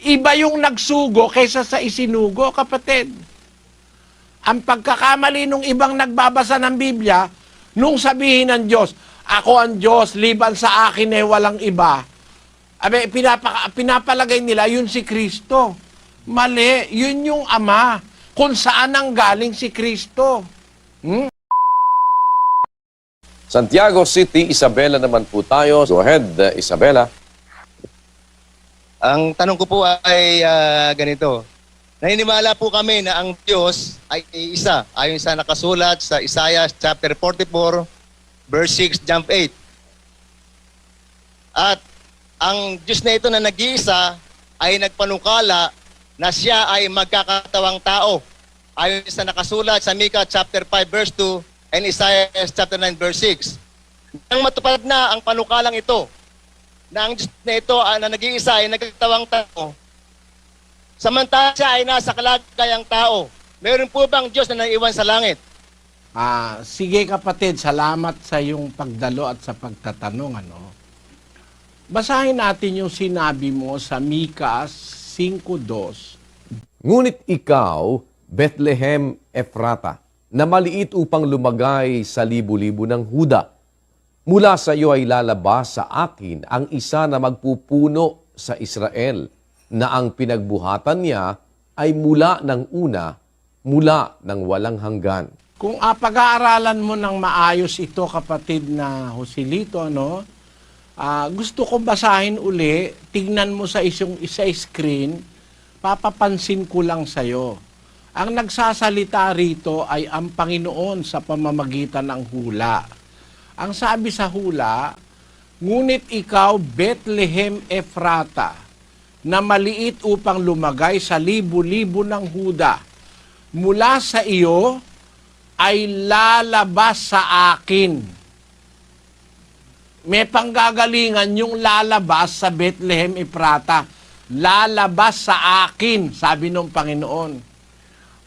Iba yung nagsugo kaysa sa isinugo, kapatid. Ang pagkakamali nung ibang nagbabasa ng Biblia, nung sabihin ng Diyos, ako ang Diyos, liban sa akin eh walang iba. Abe, pinapalagay nila, yun si Kristo. Mali, yun yung Ama, kung saan ang galing si Kristo. Santiago City, Isabela naman po tayo. Go ahead, Isabela. Ang tanong ko po ay ganito. Naniniwala po kami na ang Diyos ay isa, ayon sa nakasulat sa Isaiah chapter 44, verse 6, jump 8. At ang Diyos na ito na nag-iisa ay nagpanukala na siya ay magkakatawang tao, ayon sa nakasulat sa Micah chapter 5, verse 2, and Isaiah chapter 9, verse 6. Nang matupad na ang panukalang ito, na ang Diyos na ito na nag-iisa ay nagkatawang tao, samantala siya ay nasa kalagayang tao, mayroon po bang Diyos na naiwan sa langit? Sige kapatid, salamat sa iyong pagdalo at sa pagtatanong. Basahin natin yung sinabi mo sa Micah 5:2. Ngunit ikaw, Bethlehem Ephrata, na maliit upang lumagay sa libu-libo ng Huda, mula sa iyo ay lalabas sa akin ang isa na magpupuno sa Israel, na ang pinagbuhatan niya ay mula ng una, mula ng walang hanggan. Kung pag-aaralan mo ng maayos ito, kapatid na Joselito, gusto ko basahin uli, tignan mo sa isa screen, papapansin ko lang sa'yo. Ang nagsasalita rito ay ang Panginoon sa pamamagitan ng hula. Ang sabi sa hula, ngunit ikaw, Bethlehem Ephrata, na maliit upang lumagay sa libu-libo ng Huda, mula sa iyo ay lalabas sa akin. May panggagalingan yung lalabas sa Bethlehem Ephrata. Lalabas sa akin, sabi ng Panginoon.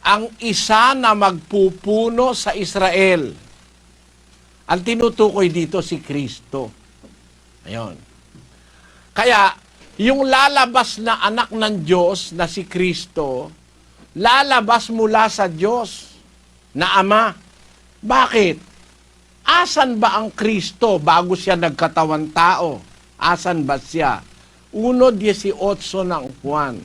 Ang isa na magpupuno sa Israel. Ang tinutukoy dito si Kristo. Ayun. Kaya, yung lalabas na anak ng Diyos na si Kristo, lalabas mula sa Diyos na Ama. Bakit? Asan ba ang Kristo bago siya nagkatawan tao? Asan ba siya? 1:18 ng Juan.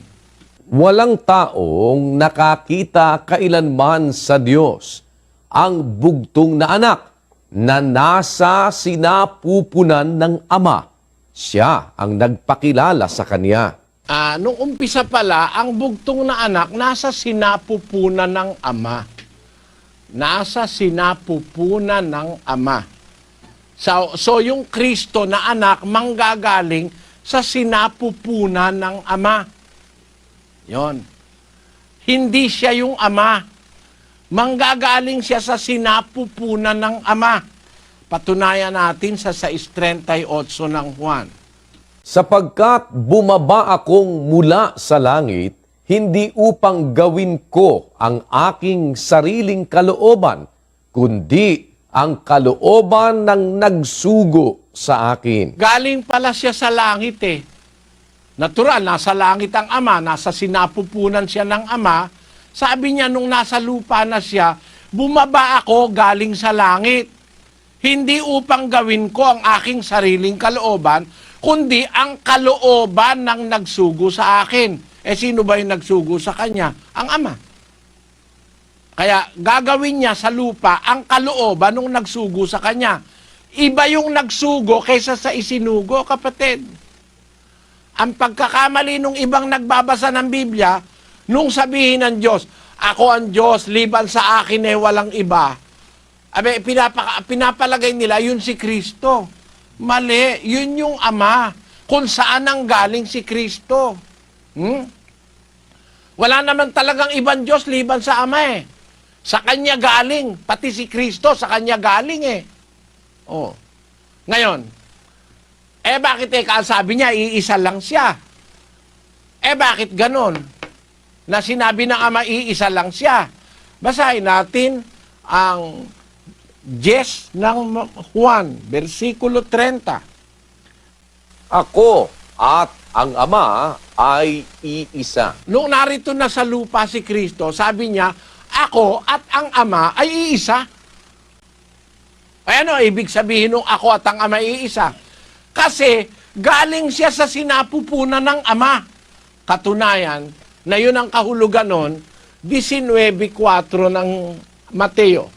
Walang taong nakakita kailanman sa Diyos ang bugtong na anak na nasa sinapupunan ng Ama. Siya ang nagpakilala sa Kanya. Nung umpisa pala, ang bugtong na anak nasa sinapupunan ng Ama. Nasa sinapupunan ng Ama. So yung Kristo na anak manggagaling sa sinapupunan ng Ama. Yon. Hindi siya yung Ama. Manggagaling siya sa sinapupunan ng Ama. Patunayan natin sa 6:38 ng Juan. Sapagkat bumaba akong mula sa langit, hindi upang gawin ko ang aking sariling kalooban, kundi ang kalooban ng nagsugo sa akin. Galing pala siya sa langit eh. Natural, nasa langit ang Ama, nasa sinapupunan siya ng Ama. Sabi niya nung nasa lupa na siya, bumaba ako galing sa langit. Hindi upang gawin ko ang aking sariling kalooban, kundi ang kalooban ng nagsugo sa akin. Sino ba yung nagsugo sa kanya? Ang Ama. Kaya gagawin niya sa lupa ang kalooban ng nagsugo sa kanya. Iba yung nagsugo kaysa sa isinugo, kapatid. Ang pagkakamali nung ibang nagbabasa ng Biblia, nung sabihin ng Diyos, ako ang Diyos, liban sa akin eh walang iba. Abe, pinapalagay nila, yun si Kristo. Mali, yun yung Ama, kung saan ang galing si Kristo. Wala naman talagang ibang Diyos liban sa Ama eh. Sa Kanya galing, pati si Kristo sa Kanya galing eh. Oh. Ngayon, bakit sabi niya, iisa lang siya? Bakit ganon? Na sinabi ng Ama, iisa lang siya. Basahin natin ang 10 ng Juan, versikulo 30. Ako at ang Ama ay iisa. Nung narito na sa lupa si Kristo, sabi niya, ako at ang Ama ay iisa. Ay ano, ibig sabihin nung ako at ang Ama ay iisa? Kasi galing siya sa sinapupunan ng Ama. Katunayan na yun ang kahulugan nun, 19:4 ng Mateo.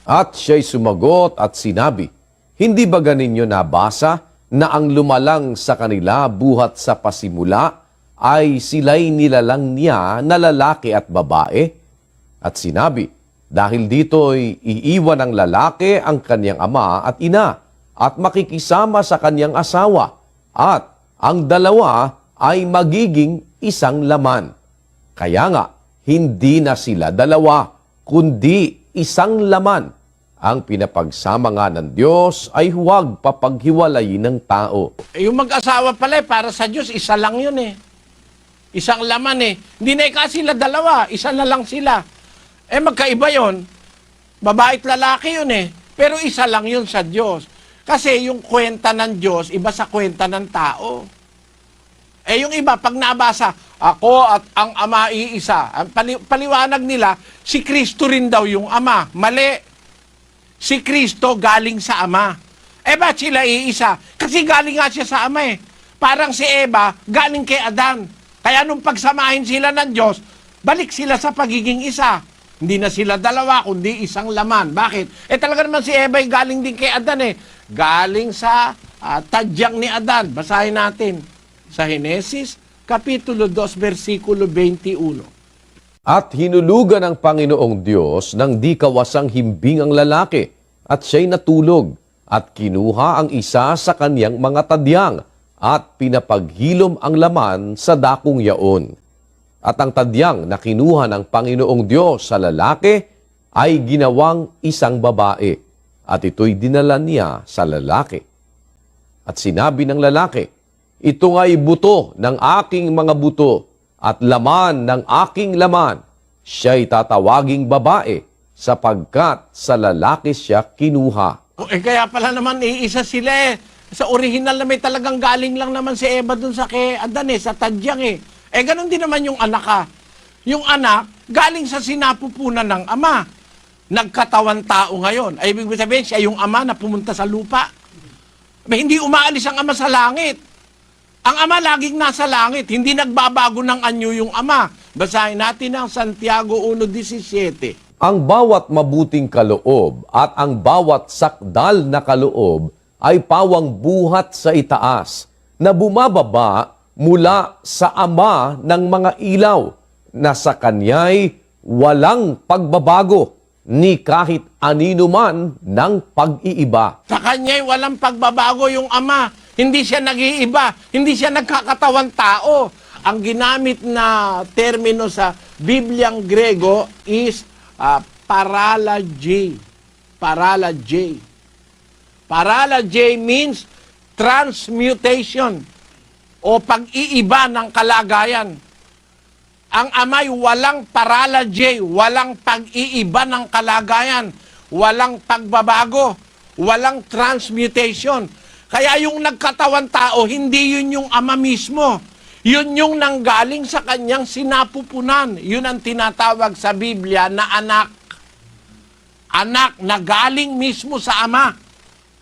At siya'y sumagot at sinabi, hindi ba ganinyo nabasa na ang lumalang sa kanila buhat sa pasimula ay sila'y nilalang niya na lalaki at babae? At sinabi, dahil dito'y iiwan ng lalaki ang kanyang ama at ina at makikisama sa kanyang asawa at ang dalawa ay magiging isang laman. Kaya nga, hindi na sila dalawa, kundi isang laman. Ang pinapagsama nga ng Diyos ay huwag papaghiwalayin ng tao. Yung mag-asawa pala, para sa Diyos, isa lang yun eh. Isang laman eh. Hindi na sila dalawa, isa na lang sila. Magkaiba yun. Babae at lalaki yun eh. Pero isa lang yun sa Diyos. Kasi yung kwenta ng Diyos, iba sa kwenta ng tao. Yung iba, pag nabasa, ako at ang Ama iisa. Ang paliwanag nila, si Kristo rin daw yung Ama. Mali. Si Kristo galing sa Ama. Ba't sila iisa? Kasi galing nga siya sa Ama eh. Parang si Eva, galing kay Adan. Kaya nung pagsamahin sila ng Diyos, balik sila sa pagiging isa. Hindi na sila dalawa, kundi isang laman. Bakit? Talaga naman si Eva ay galing din kay Adan eh. Galing sa tadyang ni Adan. Basahin natin sa Henesis, Kapitulo 2, versikulo 21. At hinulugan ng Panginoong Diyos ng di kawasang himbing ang lalaki, at siya'y natulog, at kinuha ang isa sa kaniyang mga tadyang, at pinapaghilom ang laman sa dakong yaon. At ang tadyang na kinuha ng Panginoong Diyos sa lalaki ay ginawang isang babae, at ito'y dinala niya sa lalaki. At sinabi ng lalaki, ito nga'y buto ng aking mga buto, at laman ng aking laman, siya'y tatawaging babae, sapagkat sa lalaki siya kinuha. Kaya pala naman iisa sila eh. Sa original na may talagang galing lang naman si Eva dun sa kay Adan eh, sa tadyang eh. Ganun din naman yung anak ha. Yung anak, galing sa sinapupunan ng Ama. Nagkatawan tao ngayon. Ibig sabihin, siya yung Ama na pumunta sa lupa. Hindi umaalis ang Ama sa langit. Ang Ama laging nasa langit, hindi nagbabago ng anyo yung Ama. Basahin natin ang Santiago 1:17. Ang bawat mabuting kaloob at ang bawat sakdal na kaloob ay pawang buhat sa itaas, na bumababa mula sa Ama ng mga ilaw, na sa Kanya'y walang pagbabago, ni kahit anino man ng pag-iiba. Sa Kanya'y walang pagbabago yung Ama. Hindi siya nag-iiba. Hindi siya nagkakatawang tao. Ang ginamit na termino sa Bibliang Grego is paralagy. Paralagy. Paralagy means transmutation o pag-iiba ng kalagayan. Ang Ama'y walang paralagy, walang pag-iiba ng kalagayan, walang pagbabago, walang transmutation. Kaya yung nagkatawan tao, hindi yun yung Ama mismo. Yun yung nanggaling sa kanyang sinapupunan. Yun ang tinatawag sa Biblia na anak. Anak na galing mismo sa Ama.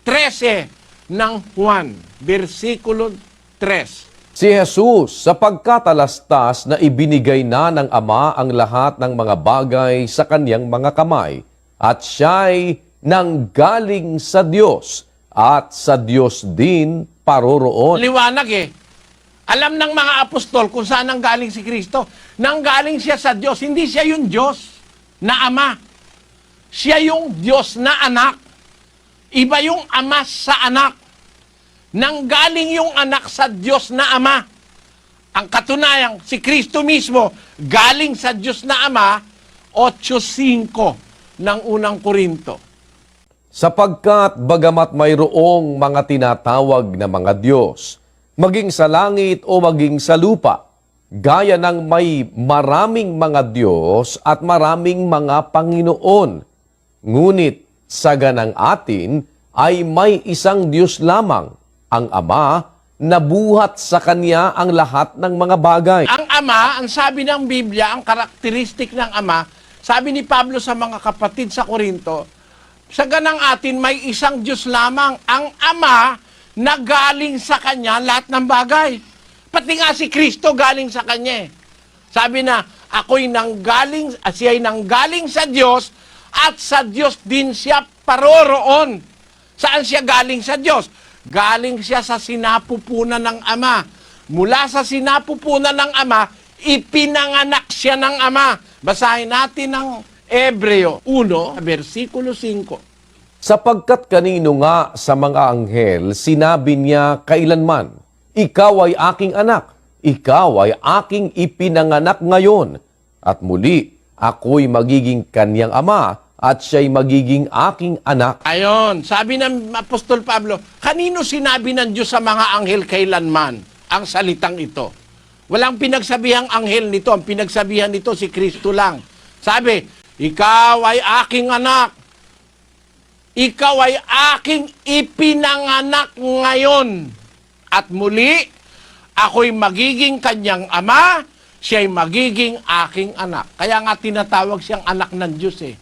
13 ng Juan, versikulo 3. Si Jesus, sa pagkatalastas na ibinigay na ng Ama ang lahat ng mga bagay sa Kanyang mga kamay, at siya'y nanggaling sa Diyos, at sa Diyos din paroroon. Liwanag eh. Alam ng mga apostol kung saan nanggaling si Kristo. Nanggaling siya sa Diyos. Hindi siya yung Diyos na Ama. Siya yung Diyos na anak. Iba yung Ama sa anak. Nanggaling yung anak sa Diyos na Ama. Ang katunayan, si Kristo mismo, galing sa Diyos na Ama, 8:5 ng unang Korinto. Sapagkat bagamat mayroong mga tinatawag na mga Diyos, maging sa langit o maging sa lupa, gaya ng may maraming mga Diyos at maraming mga Panginoon. Ngunit sa ganang atin ay may isang Diyos lamang, ang Ama, nabuhat sa kanya ang lahat ng mga bagay. Ang Ama, ang sabi ng Biblia, ang karakteristik ng Ama, sabi ni Pablo sa mga kapatid sa Korinto, sa ganang atin may isang Diyos lamang, ang Ama na galing sa Kanya lahat ng bagay. Pati nga si Kristo galing sa Kanya. Sabi na, siya'y nanggaling sa Diyos at sa Diyos din siya paroroon. Saan siya galing sa Diyos? Galing siya sa sinapupunan ng Ama. Mula sa sinapupunan ng Ama, ipinanganak siya ng Ama. Basahin natin ang Hebreo 1, versikulo 5. Sapagkat kanino nga sa mga anghel, sinabi niya kailanman, ikaw ay aking anak, ikaw ay aking ipinanganak ngayon, at muli ako'y magiging kanyang ama, at siya'y magiging aking anak. Ayon, sabi ng Apostol Pablo, kanino sinabi ng Diyos sa mga anghel kailanman ang salitang ito? Walang pinagsabihang anghel nito, ang pinagsabihan nito si Kristo lang. Sabi, ikaw ay aking anak, ikaw ay aking ipinanganak ngayon, at muli ako'y magiging kanyang ama, siya'y magiging aking anak. Kaya nga tinatawag siyang anak ng Diyos eh.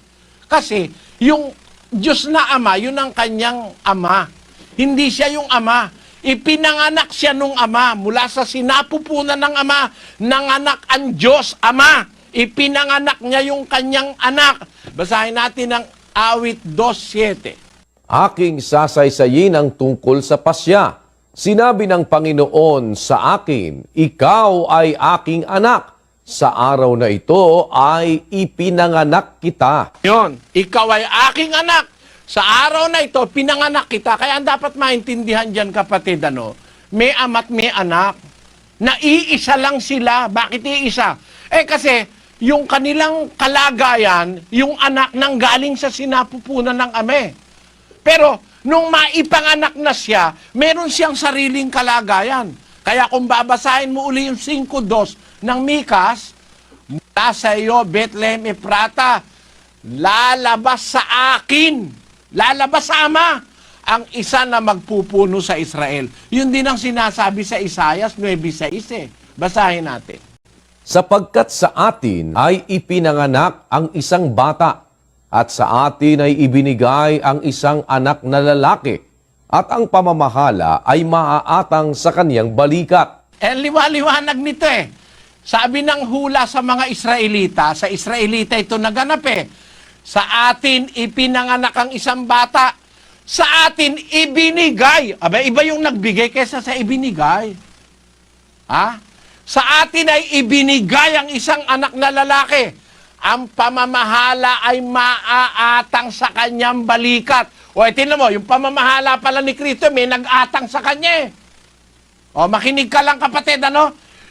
Kasi yung Diyos na ama, yun ang kanyang ama. Hindi siya yung ama. Ipinanganak siya nung ama. Mula sa sinapupunan ng ama, nanganak ang Diyos, ama. Ipinanganak niya yung kanyang anak. Basahin natin ang Awit 2:7. Aking sasaysayin ang tungkol sa pasya. Sinabi ng Panginoon sa akin, ikaw ay aking anak. Sa araw na ito ay ipinanganak kita. Yon, ikaw ay aking anak. Sa araw na ito, pinanganak kita. Kaya ang dapat maintindihan dyan, kapatid, may ama't may anak. Naiisa lang sila. Bakit iisa? Kasi yung kanilang kalagayan, yung anak nang galing sa sinapupunan ng Ama. Pero nung maipanganak na siya, meron siyang sariling kalagayan. Kaya kung babasahin mo uli yung 5:2 ng Mikas, mula sa iyo, Bethlehem Ephrata, lalabas sa akin, lalabas sa Ama, ang isa na magpupuno sa Israel. Yun din ang sinasabi sa Isaias 9:6. Basahin natin. Sapagkat sa atin ay ipinanganak ang isang bata, at sa atin ay ibinigay ang isang anak na lalaki, at ang pamamahala ay maaatang sa kaniyang balikat. Liwaliwanag nito eh. Sabi ng hula sa mga Israelita, sa Israelita ito naganap eh. Sa atin ipinanganak ang isang bata, sa atin ibinigay. Aba, iba yung nagbigay kaysa sa ibinigay. Ha? Sa atin ay ibinigay ang isang anak na lalaki. Ang pamamahala ay maaatang sa kanyang balikat. O, tingnan mo, yung pamamahala pala ni Kristo, may nag-atang sa kanya. O, makinig ka lang, kapatid,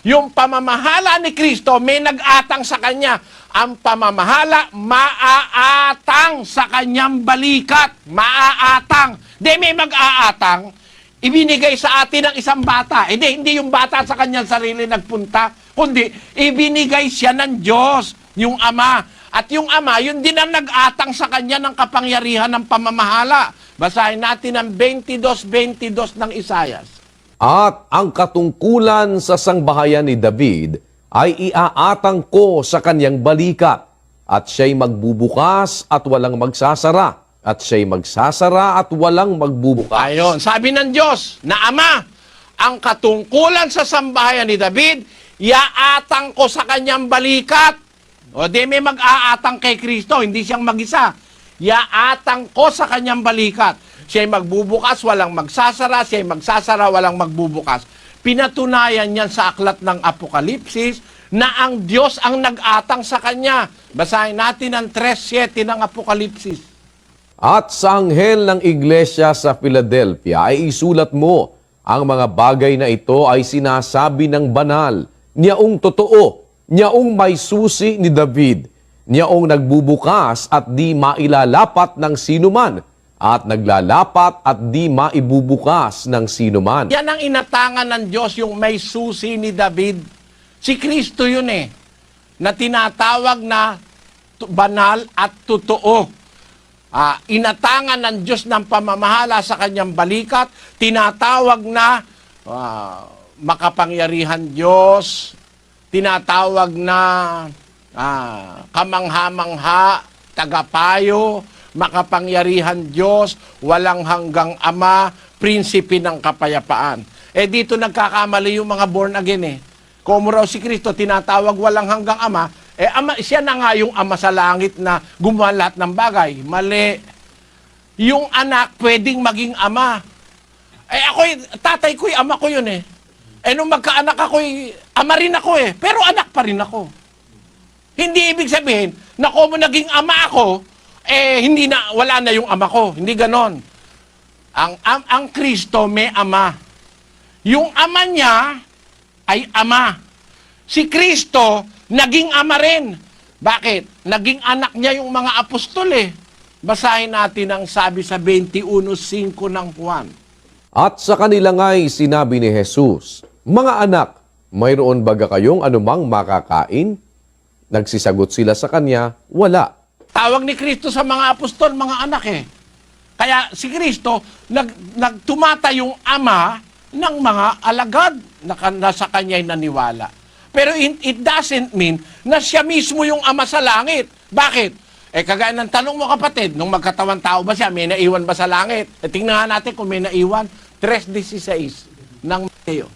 Yung pamamahala ni Kristo, may nag-atang sa kanya. Ang pamamahala, maaatang sa kanyang balikat. Maaatang. Di may mag-aatang. Ibinigay sa atin ng isang bata. Hindi yung bata sa kanyang sarili nagpunta, kundi ibinigay siya ng Diyos, yung Ama. At yung Ama, yun din ang nag-atang sa kanya ng kapangyarihan ng pamamahala. Basahin natin ang 22:22 ng Isaias. At ang katungkulan sa sangbahayan ni David ay iaatang ko sa kaniyang balikat, at siya'y magbubukas at walang magsasara, at siya'y magsasara at walang magbubukas. Ayon, sabi ng Diyos na Ama, ang katungkulan sa sambahayan ni David, iaatang ko sa kanyang balikat. O di may mag-aatang kay Kristo, hindi siyang mag-isa. Iaatang ko sa kanyang balikat. Siya'y magbubukas, walang magsasara, siya'y magsasara, walang magbubukas. Pinatunayan niyan sa aklat ng Apokalipsis na ang Diyos ang nag-atang sa kanya. Basahin natin ang 3:7 ng Apokalipsis. At sa anghel ng iglesia sa Philadelphia ay isulat mo, ang mga bagay na ito ay sinasabi ng banal, niyaong totoo, niyaong may susi ni David, niyaong nagbubukas at di mailalapat ng sinuman, at naglalapat at di maibubukas ng sinuman. Yan ang inatangan ng Diyos, yung may susi ni David. Si Kristo yun na tinatawag na banal at totoo. Inatangan ng Diyos ng pamamahala sa kanyang balikat, tinatawag na makapangyarihan Diyos, tinatawag na kamangha-mangha, tagapayo, makapangyarihan Diyos, walang hanggang Ama, prinsipe ng kapayapaan. Dito nagkakamali yung mga born again Kung raw si Kristo tinatawag walang hanggang Ama, Ama, siya na nga yung Ama sa langit na gumawa lahat ng bagay. Mali. Yung anak pwedeng maging ama. Tatay ko'y ama ko yun nung magkaanak ako'y ama rin ako pero anak pa rin ako. Hindi ibig sabihin na kung naging ama ako, wala na yung ama ko. Hindi ganon. Ang Kristo may ama. Yung ama niya ay ama. Si Kristo naging ama rin. Bakit? Naging anak niya yung mga apostol Basahin natin ang sabi sa 21:5 ng Juan. At sa kanila nga'y sinabi ni Jesus, "Mga anak, mayroon baga kayong anumang makakain?" Nagsisagot sila sa kanya, "Wala." Tawag ni Kristo sa mga apostol, mga anak Kaya si Kristo, nagtumata yung ama ng mga alagad na sa kanya'y naniwala. Pero it doesn't mean na siya mismo yung ama sa langit. Bakit? Kagaya ng tanong mo kapatid, nung magkatawan tao ba siya, may naiwan ba sa langit? Tingnan natin kung may naiwan. 3:16 ng Mateo.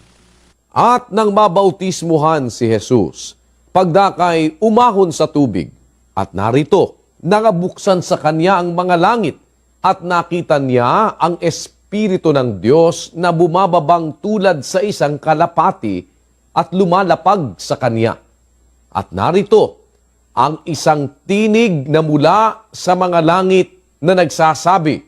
At nang mabautismuhan si Jesus, pagdakay umahon sa tubig, at narito, nangabuksan sa kanya ang mga langit, at nakita niya ang Espiritu ng Diyos na bumababang tulad sa isang kalapati at lumalapag sa kanya. At narito, ang isang tinig na mula sa mga langit na nagsasabi,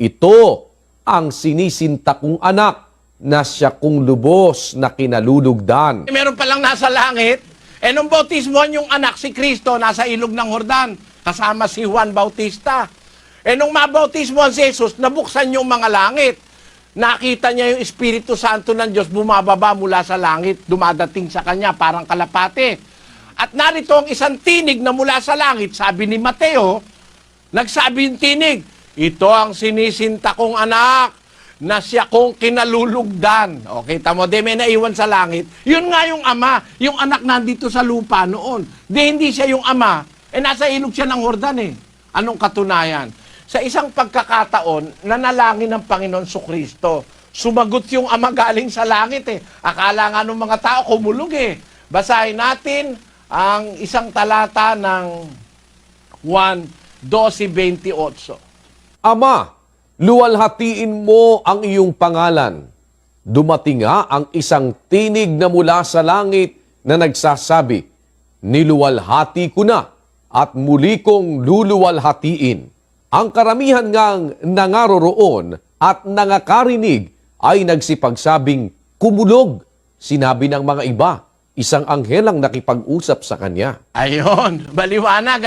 "Ito ang sinisinta kong anak na siya kong lubos na kinalulugdan." Meron palang nasa langit, nung bautismohan yung anak si Kristo, nasa ilog ng Jordan, kasama si Juan Bautista. Nung mabautismohan si Jesus, nabuksan yung mga langit. Nakita niya yung Espiritu Santo ng Diyos bumababa mula sa langit, dumadating sa kanya parang kalapate. At narito ang isang tinig na mula sa langit, sabi ni Mateo, nagsabi yung tinig, "Ito ang sinisinta kong anak na siya kong kinalulugdan." Okay, tamo, may naiwan sa langit. Yun nga yung ama, yung anak nandito sa lupa noon. Hindi siya yung ama, nasa ilog siya ng Jordan Anong katunayan? Sa isang pagkakataon, nanalangin ng Panginoon Kristo. Sumagot yung ama galing sa langit Akala nga ng mga tao kumulog Basahin natin ang isang talata ng Juan 12:28. "Ama, luwalhatiin mo ang iyong pangalan. Dumating nga ang isang tinig na mula sa langit na nagsasabi, niluwalhati ko na at muli kong luluwalhatiin. Ang karamihan ngang nangaroroon at nangakarinig ay nagsipagsabing kumulog. Sinabi ng mga iba, isang anghel ang nakipag-usap sa kanya." Ayon, baliwanag,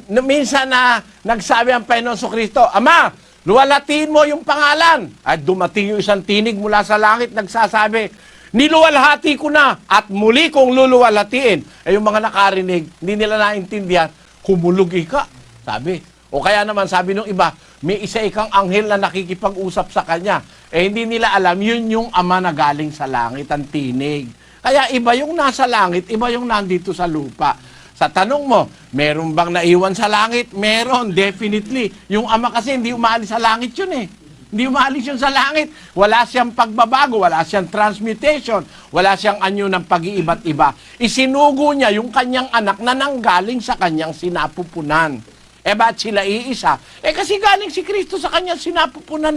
Minsan na nagsabi ang Panginoon Kristo, "Ama, luwalhatiin mo yung pangalan." At dumating yung isang tinig mula sa langit, nagsasabi, "Niluwalhati ko na at muli kong luluwalhatiin." Yung mga nakarinig, hindi nila naintindihan, kumulog ka, sabi. O kaya naman, sabi nung iba, may isa ikang anghel na nakikipag-usap sa kanya. Hindi nila alam, yun yung ama na galing sa langit, ang tinig. Kaya iba yung nasa langit, iba yung nandito sa lupa. Sa tanong mo, meron bang naiwan sa langit? Meron, definitely. Yung ama kasi hindi umaalis sa langit yun Hindi umaalis yun sa langit. Wala siyang pagbabago, wala siyang transmutation, wala siyang anyo ng pag-iiba't iba. Isinugo niya yung kanyang anak na nanggaling sa kanyang sinapupunan. Ba't sila iisa? Kasi galing si Kristo sa kanyang sinapupunan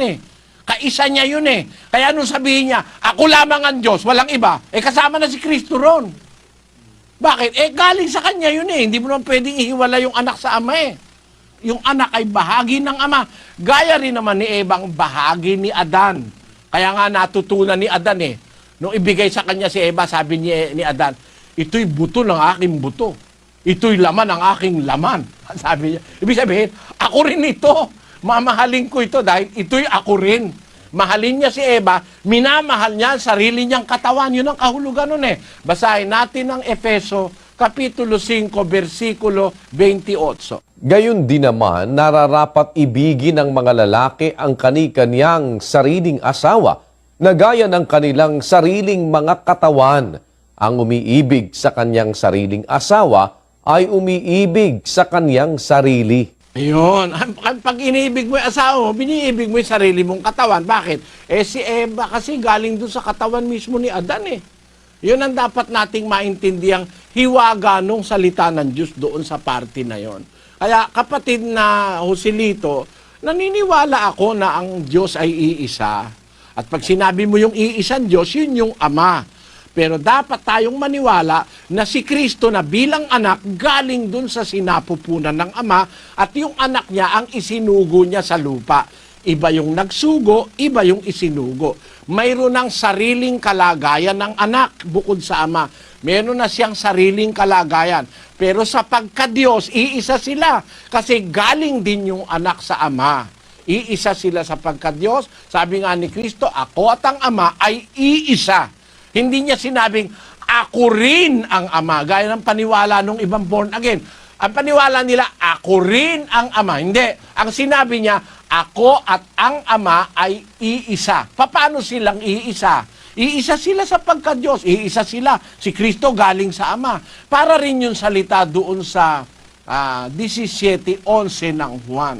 Kaisa niya yun Kaya nung sabihin niya, "Ako lamang ang Diyos, walang iba," kasama na si Kristo ron. Bakit? Galing sa kanya yun Hindi mo naman pwedeng ihiwala yung anak sa ama Yung anak ay bahagi ng ama. Gaya rin naman ni Eva ang bahagi ni Adan. Kaya nga natutunan ni Adan Nung ibigay sa kanya si Eva, sabi ni Adan, "Ito'y buto ng aking buto. Ito'y laman ng aking laman." Sabi niya. Ibig sabihin, ako rin ito. Mamahalin ko ito dahil ito'y ako rin. Mahalin niya si Eva, minamahal niya ang sarili niyang katawan. Yun ang kahulugan nun Basahin natin ang Efeso, Kapitulo 5, versikulo 28. "Gayon din naman, nararapat ibigin ng mga lalaki ang kani-kaniyang sariling asawa na gaya ng kanilang sariling mga katawan. Ang umiibig sa kanyang sariling asawa ay umiibig sa kanyang sarili. Ayun. Pag iniibig mo yung asawa mo, biniibig mo yung sarili mong katawan. Bakit? Si Eva kasi galing doon sa katawan mismo ni Adan eh. Yun ang dapat nating maintindihan hiwaga nung salita ng Diyos doon sa party na yon. Kaya kapatid na Joselito, naniniwala ako na ang Diyos ay iisa. At pag sinabi mo yung iisang Diyos, yun yung Ama. Pero dapat tayong maniwala na si Kristo na bilang anak galing dun sa sinapupunan ng Ama at yung anak niya ang isinugo niya sa lupa. Iba yung nagsugo, iba yung isinugo. Mayroon ng sariling kalagayan ng anak bukod sa Ama. Meron na siyang sariling kalagayan. Pero sa pagka-Diyos, iisa sila kasi galing din yung anak sa Ama. Iisa sila sa pagka-Diyos. Sabi nga ni Kristo, ako at ang Ama ay iisa. Hindi niya sinabing, ako rin ang Ama. Gaya ng paniwala ng ibang born again. Ang paniwala nila, ako rin ang Ama. Hindi. Ang sinabi niya, ako at ang Ama ay iisa. Paano silang iisa? Iisa sila sa pagka-Diyos. Iisa sila. Si Kristo galing sa Ama. Para rin yung salita doon sa 17:11 ng Juan.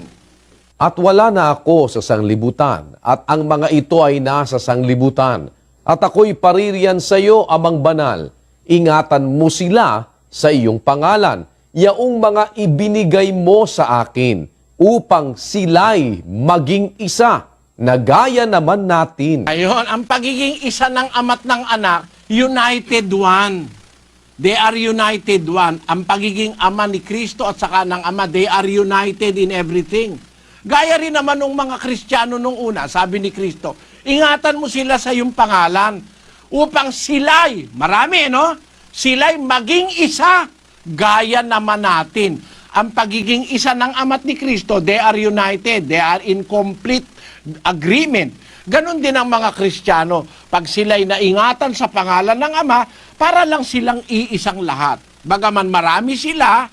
At wala na ako sa sanglibutan, at ang mga ito ay nasa sanglibutan. At ako'y paririyan sa iyo, Amang Banal. Ingatan mo sila sa iyong pangalan, yaong mga ibinigay mo sa akin, upang sila'y maging isa, na gaya naman natin. Ayun, ang pagiging isa ng ama't ng anak, united one. They are united one. Ang pagiging ama ni Kristo at saka ng ama, they are united in everything. Gaya rin naman ng mga Kristiyano nung una, sabi ni Kristo, ingatan mo sila sa iyong pangalan upang sila'y, marami no? Sila'y maging isa, gaya naman natin. Ang pagiging isa ng ama't ni Kristo, they are united, they are in complete agreement. Ganon din ang mga Kristiyano. Pag sila'y naingatan sa pangalan ng Ama, para lang silang iisang lahat. Bagaman marami sila,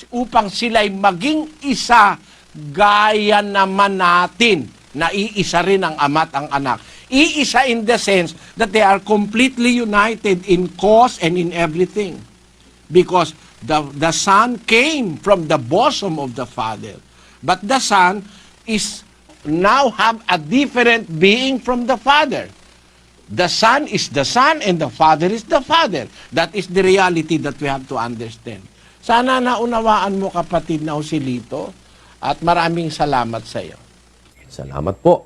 upang sila'y maging isa, gaya naman natin na iisa rin ang Ama at ang Anak. Iisa in the sense that they are completely united in cause and in everything. Because the Son came from the bosom of the Father. But the Son is now have a different being from the Father. The Son is the Son and the Father is the Father. That is the reality that we have to understand. Sana naunawaan mo kapatid na Joselito at maraming salamat sa iyo. Salamat po.